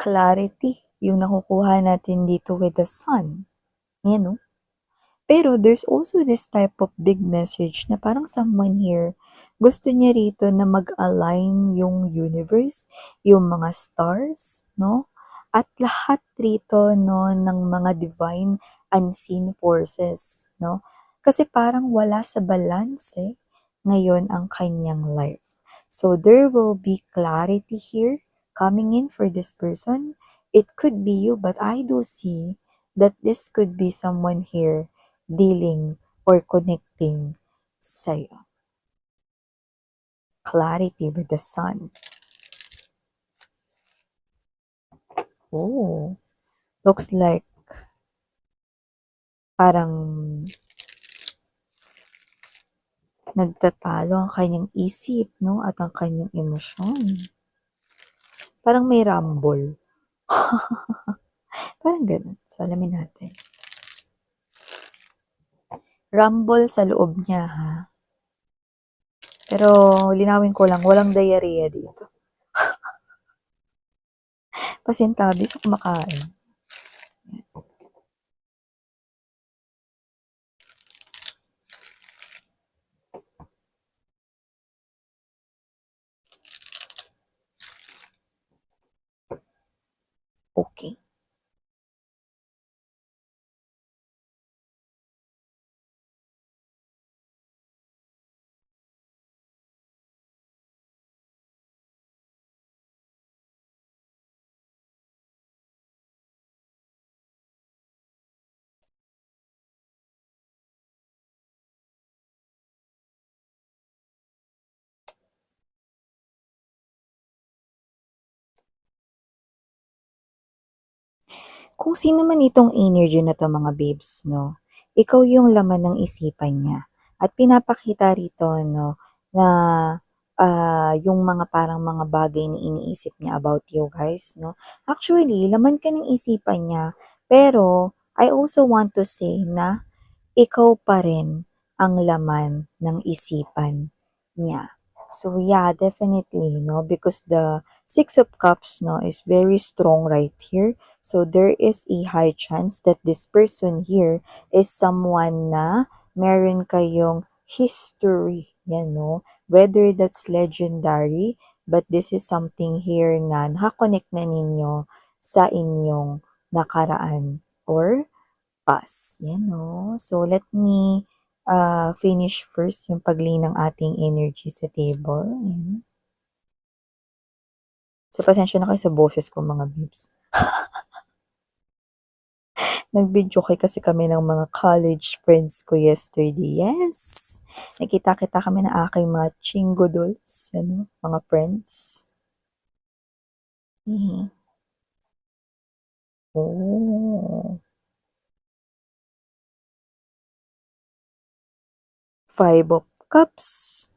clarity yung nakukuha natin dito with the sun. Yan, no? Pero there's also this type of big message na parang someone here, gusto niya rito na mag-align yung universe, yung mga stars, no? At lahat rito, no, ng mga divine unseen forces, no? Kasi parang wala sa balance ngayon ang kanyang life. So there will be clarity here coming in for this person. It could be you, but I do see that this could be someone here dealing or connecting sa'yo. Clarity with the sun. Oh, looks like parang nagtatalo ang kanyang isip, no? At ang kanyang emosyon. Parang may rumble. Parang ganun. So, alamin natin. Rumble sa loob niya, ha? Pero, linawin ko lang, walang diarrhea dito. Pasintabi sa kumakain. Okay. Kung sino man itong energy na 'to mga babes 'no, ikaw yung laman ng isipan niya at pinapakita rito 'no, na, yung mga parang mga bagay na iniisip niya about you guys 'no. Actually, laman ka ng isipan niya, pero I also want to say na ikaw pa rin ang laman ng isipan niya. So yeah, definitely, no, because the Six of Cups, no, is very strong right here. So there is a high chance that this person here is someone na meron kayong history, yan, no, whether that's legendary, but this is something here na nakakonect na ninyo sa inyong nakaraan or past. Yan, no? So, let me finish first yung pag-lay ng ating energy sa table. Yan. So, pasensya na kayo sa boses ko, mga babes. Nag-video kasi kami ng mga college friends ko yesterday. Yes! Nakita-kita kami ng aking mga chingodols, ano, mga friends. Oh. Five of Cups.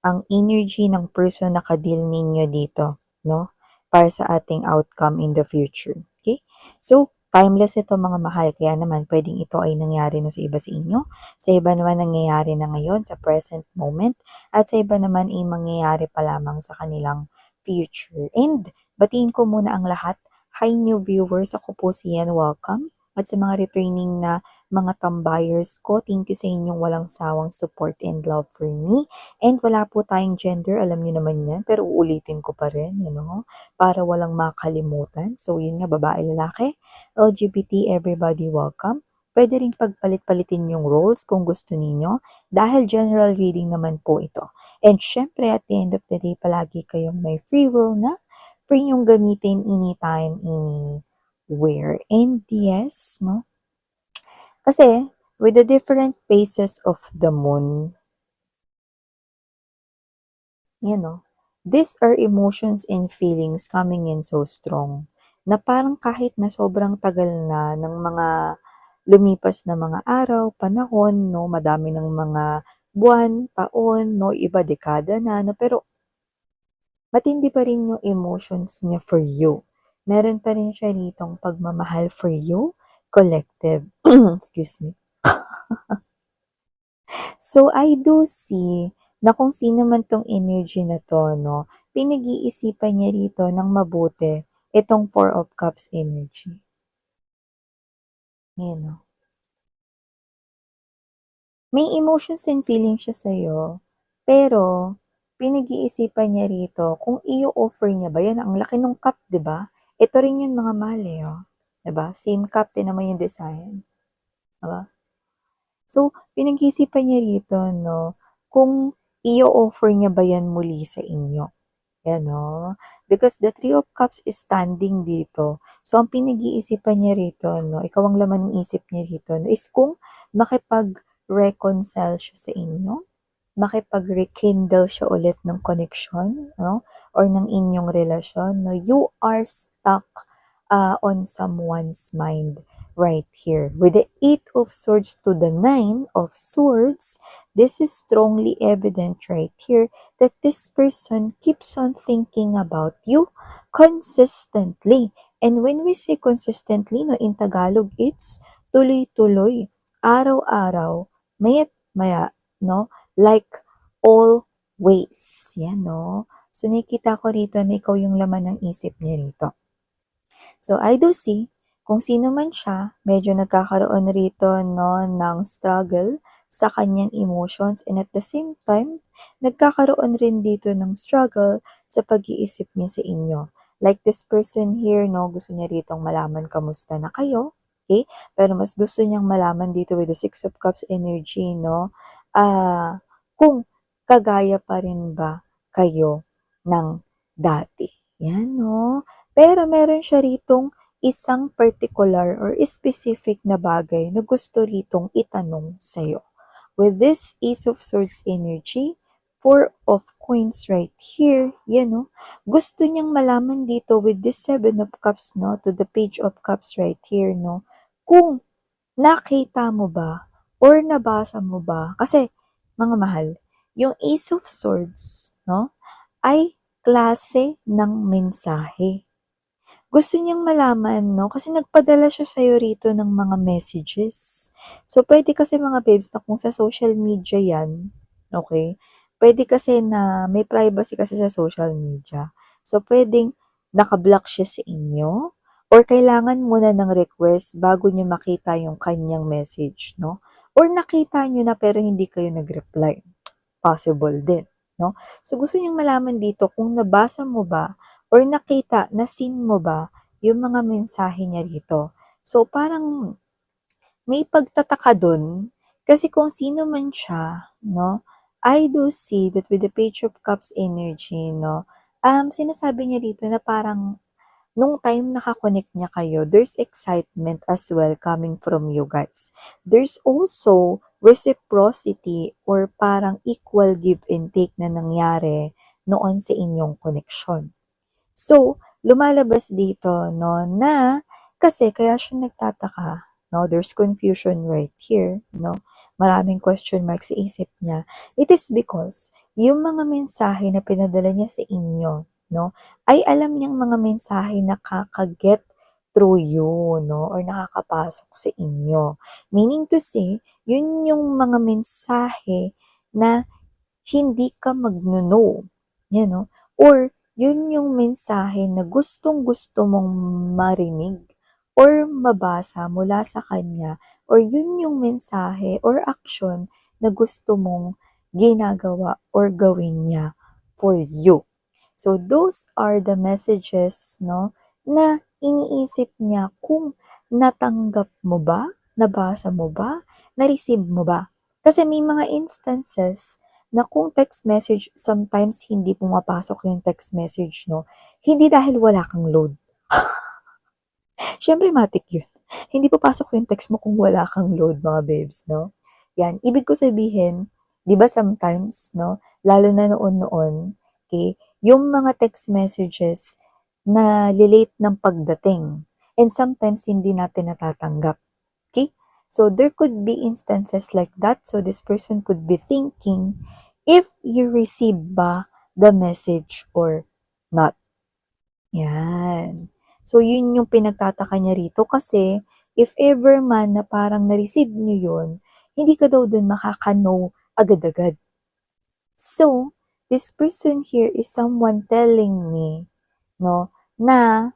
Ang energy ng person na ka-deal ninyo dito, no? Para sa ating outcome in the future. Okay? So, timeless ito mga mahal. Kaya naman, pwedeng ito ay nangyari na sa iba sa inyo. Sa iba naman nangyayari na ngayon sa present moment. At sa iba naman ay mangyayari pa lamang sa kanilang future. And, batiin ko muna ang lahat. Hi new viewers, ako po si Yan. Welcome. At sa mga returning na mga tambayers ko, thank you sa inyong walang sawang support and love for me. And wala po tayong gender, alam niyo naman yan, pero uulitin ko pa rin, para walang makalimutan. So yun nga, babae, lalaki, LGBT, everybody welcome. Pwede ring pagpalit-palitin yung roles kung gusto ninyo dahil general reading naman po ito. And syempre, at the end of the day, palagi kayong may free will na free yung gamitin anytime, anywhere. And yes, no? Kasi, with the different phases of the moon, these are emotions and feelings coming in so strong na parang kahit na sobrang tagal na ng mga lumipas na mga araw, panahon, no, madami ng mga buwan, taon, no, iba dekada na, no, pero matindi pa rin yung emotions niya for you. Meron pa rin siya ditong pagmamahal for you, collective. Excuse me. So, I do see na kung sino man tong energy na to, no, pinag-iisipan niya rito ng mabuti itong Four of Cups energy. Yan, no? May emotions and feelings siya sa'yo, pero pinag-iisipan niya rito kung i-o-offer niya ba 'yan, ang laki nung cup, 'di ba? Ito rin 'yun mga mahal, eh, oh, 'di ba? Same cup, tignan mo yung design, 'di ba? So, pinag-iisipan niya rito 'no, kung i-o-offer niya ba 'yan muli sa inyo, 'yan 'no? Because the Three of Cups is standing dito. So, ang pinag-iisipan niya rito 'no, ikaw ang laman ng isip niya rito 'no, is kung makipag-reconcile siya sa inyo, makipag-rekindle siya ulit ng connection 'no, or ng inyong relasyon 'no. You are stuck, on someone's mind right here. With the Eight of Swords to the Nine of Swords, this is strongly evident right here that this person keeps on thinking about you consistently. And when we say consistently, no, in Tagalog, it's tuloy-tuloy, araw-araw, maya't maya, no? Like always. Yan, no? So, nakikita ko rito na ikaw yung laman ng isip niya rito. So, I do see, kung sino man siya, medyo nagkakaroon rito no, ng struggle sa kanyang emotions and at the same time, nagkakaroon rin dito ng struggle sa pag-iisip niya sa inyo. Like this person here, no, gusto niya ritong malaman kamusta na kayo, okay? Pero mas gusto niyang malaman dito with the Six of Cups energy, no, kung kagaya pa rin ba kayo ng dati. Yan, no? Pero meron siya ritong isang particular or specific na bagay na gusto ritong itanong sa'yo. With this Ace of Swords energy, Four of Coins right here, yan no, gusto niyang malaman dito with this Seven of Cups, no, to the Page of Cups right here, no, kung nakita mo ba or nabasa mo ba, kasi mga mahal, yung Ace of Swords, no, ay klase ng mensahe. Gusto niyang malaman 'no, kasi nagpadala siya sa'yo rito ng mga messages. So, puwede kasi mga babes na kung sa social media 'yan, okey, puwede kasi na may privacy kasi sa social media. So, puwedeng naka-block siya sa inyo or kailangan muna ng request bago niyo makita yung kanyang message 'no, or nakita niyo na pero hindi kayo nag-reply, possible din 'no. So, gusto niyang malaman dito kung nabasa mo ba or nakita, na-seen mo ba yung mga mensahe niya rito. So, parang may pagtataka dun, kasi kung sino man siya, no, I do see that with the Page of Cups energy, no, sinasabi niya rito na parang nung time naka-connect niya kayo, there's excitement as well coming from you guys. There's also reciprocity or parang equal give and take na nangyari noon sa inyong connection. So, lumalabas dito 'no, na kasi kaya siya nagtataka 'no, there's confusion right here 'no, maraming question mark sa isip niya. It is because yung mga mensahe na pinadala niya sa inyo 'no, ay alam niyang mga mensahe na kaka-get through you 'no, or nakakapasok sa inyo. Meaning to say, yun yung mga mensahe na hindi ka magno-no, 'yan 'no, or yun yung mensahe na gustong-gusto mong marinig or mabasa mula sa kanya, or yun yung mensahe or action na gusto mong ginagawa or gawin niya for you. So those are the messages 'no, na iniisip niya kung natanggap mo ba, nabasa mo ba, na-receive mo ba. Kasi may mga instances na kung text message sometimes hindi pumapasok yung text message 'no, hindi dahil wala kang load. Siyempre matic yun. Hindi papasok yung text mo kung wala kang load mga babes 'no. Yan, ibig ko sabihin, 'di ba sometimes 'no, lalo na noon-noon, okey, yung mga text messages na late ng pagdating and sometimes hindi natin natatanggap, okey? So there could be instances like that, so this person could be thinking if you receive ba the message or not. Yan. So, yun yung pinagtataka niya rito kasi if ever man na parang na-receive niyo yun, hindi ka daw dun makaka-know agad-agad. So, this person here is someone telling me, no, na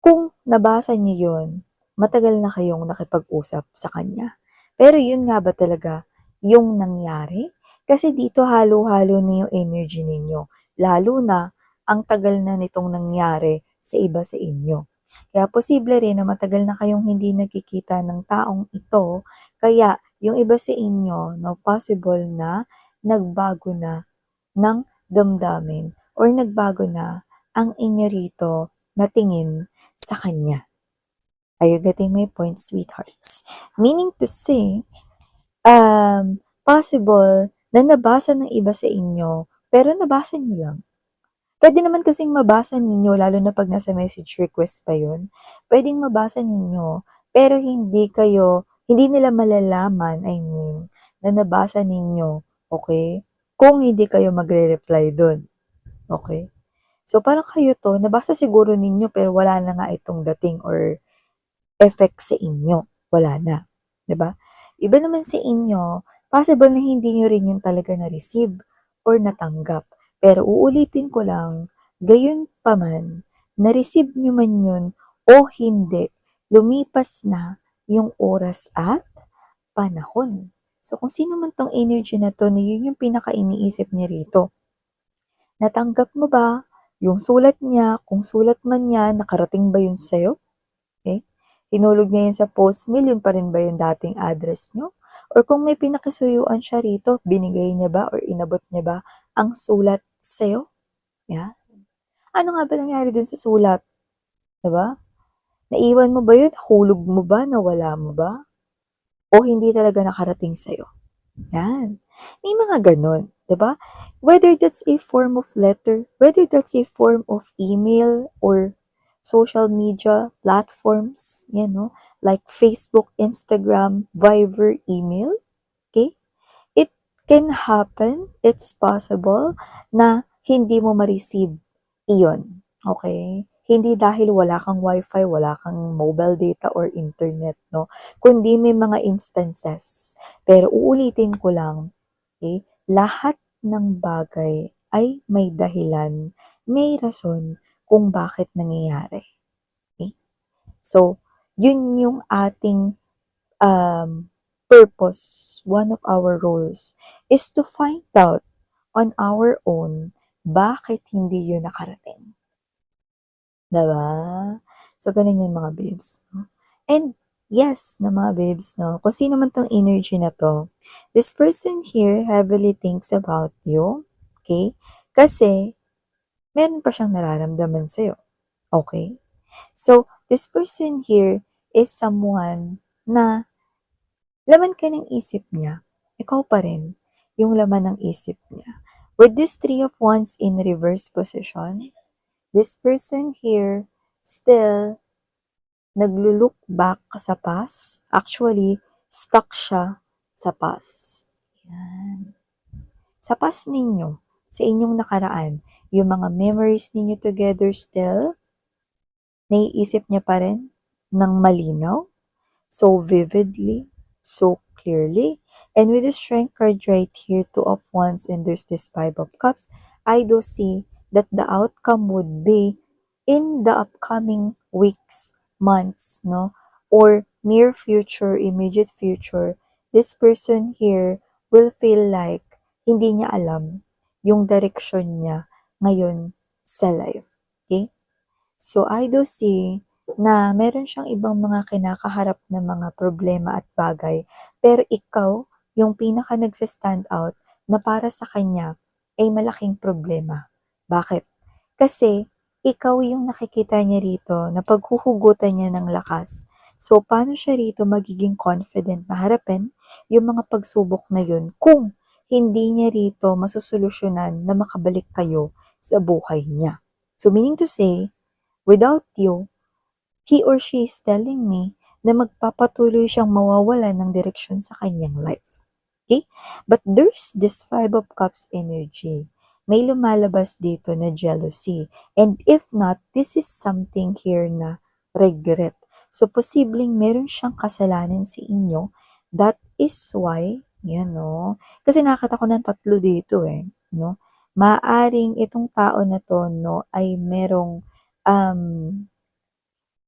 Kung nabasa niyo yun, matagal na kayong nakipag-usap sa kanya. Pero yun nga ba talaga yung nangyari? Kasi dito halo-halo na yung energy ninyo, lalo na ang tagal na nitong nangyari sa iba sa inyo. Kaya posible rin na matagal na kayong hindi nagkikita ng taong ito, kaya yung iba sa inyo, no, possible na nagbago na ng damdamin or nagbago na ang inyo rito na tingin sa kanya. Are you getting my point, sweethearts? Meaning to say, possible na nabasa ng iba sa inyo, pero nabasa niyo lang. Pwede naman kasing mabasa ninyo, lalo na pag nasa message request pa yun, pwedeng mabasa ninyo, pero hindi nila malalaman, I mean, na nabasa ninyo, okay? Kung hindi kayo magre-reply dun, okay? So, parang kayo to, nabasa siguro ninyo pero wala na nga itong dating or effect sa inyo. Wala na. 'Di ba? Iba naman sa inyo, possible na hindi nyo rin yun talaga na-receive or natanggap. Pero uulitin ko lang, gayon pa man, na-receive nyo man yun o hindi, lumipas na yung oras at panahon. So, kung sino man tong energy na to, na yun yung pinaka-iniisip niya rito. Natanggap mo ba yung sulat niya? Kung sulat man niya, nakarating ba yun sa'yo? Okay? Hinulog niya yun sa post mail, yun pa rin ba yung dating address niyo? Or kung may pinakisuyuan siya rito, binigay niya ba or inabot niya ba ang sulat sa'yo? Yeah? Ano nga ba nangyari dun sa sulat? Diba? Naiwan mo ba yun? Hulog mo ba? Nawala mo ba? O hindi talaga nakarating sa'yo? Yan. May mga ganun, 'di ba? Whether that's a form of letter, whether that's a form of email or social media platforms, like Facebook, Instagram, Viber, email, okay? It can happen, it's possible na hindi mo ma-receive iyon, okay? Hindi dahil wala kang wifi, wala kang mobile data or internet, no? Kundi may mga instances. Pero uulitin ko lang, okay? Lahat ng bagay ay may dahilan, may rason kung bakit nangyayari. Okay? So, yun yung ating purpose, one of our roles, is to find out on our own bakit hindi yun nakarating. Diba? So, ganun yung mga babes. No? And, yes, na mga babes, no? Kung sino man tong energy na to, this person here heavily thinks about you, okay? Kasi, meron pa siyang nararamdaman sa'yo, okay? So, this person here is someone na laman ka ng isip niya, ikaw pa rin yung laman ng isip niya. With this Three of Wands in reverse position, this person here still naglo-look back sa past. Actually, stuck siya sa past. Yan. Sa past ninyo, sa inyong nakaraan, yung mga memories ninyo together still, naiisip niya pa rin ng malinaw, so vividly, so clearly. And with the Strength card right here, Two of Wands, and there's this Five of Cups, I do see that the outcome would be in the upcoming weeks, months, no? Or near future, immediate future, this person here will feel like hindi niya alam yung direction niya ngayon sa life. Okay? So, I do see na meron siyang ibang mga kinakaharap na mga problema at bagay, pero ikaw yung pinaka nagsa-stand out na para sa kanya ay malaking problema. Bakit? Kasi ikaw yung nakikita niya rito na paghuhugutan niya ng lakas. So, paano siya rito magiging confident na harapin yung mga pagsubok na yun kung hindi niya rito masusolusyonan na makabalik kayo sa buhay niya. So, meaning to say, without you, he or she is telling me na magpapatuloy siyang mawawalan ng direksyon sa kanyang life. Okay? But there's this Five of Cups energy. May lumalabas dito na jealousy. And if not, this is something here na regret. So, posibleng meron siyang kasalanan sa inyo. That is why, kasi nakakita ko ng tatlo dito no? Maaring itong tao na to, no, ay merong um,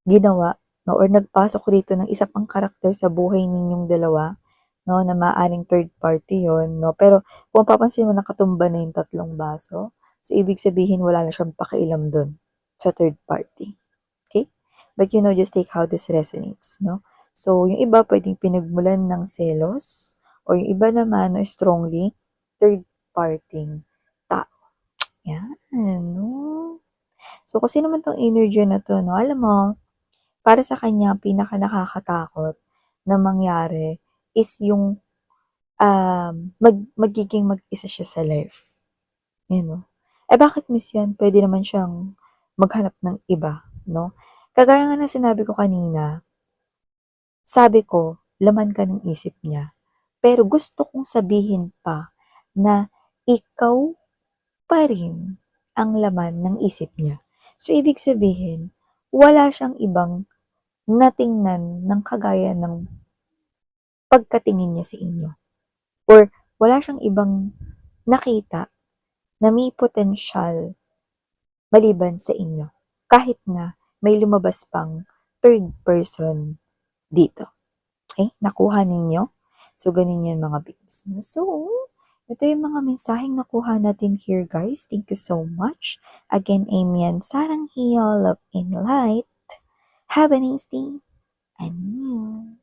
ginawa, no, or nagpasok rito ng isa pang karakter sa buhay ninyong dalawa, no, na maaaring third party yon, no. Pero kung papansin mo nakatumba na yung tatlong baso, so ibig sabihin wala na siyang pakialam dun sa third party. Okay? But just take how this resonates, no? So, yung iba pwedeng pinagmulan ng selos, or yung iba naman, no, strongly, third parting tao. Yan, no? So, kasi naman tong energy na to, no, alam mo, para sa kanya, pinaka nakakatakot na mangyari is yung magiging mag-isa siya sa life. Yan, no? Eh, bakit miss yan? Pwede naman siyang maghanap ng iba, no? Kagaya nga na sinabi ko kanina, sabi ko, laman ka ng isip niya. Pero gusto kong sabihin pa na ikaw pa rin ang laman ng isip niya. So, ibig sabihin, wala siyang ibang natingnan ng kagaya ng pagkatingin niya sa inyo. Or wala siyang ibang nakita na may potensyal maliban sa inyo. Kahit na may lumabas pang third person dito. Okay? Nakuha ninyo? So, ganun yun mga babes. So, ito yung mga mensaheng nakuha natin here, guys. Thank you so much. Again, Amen. Sarang hiyo, love and light. Have a nice day. And you.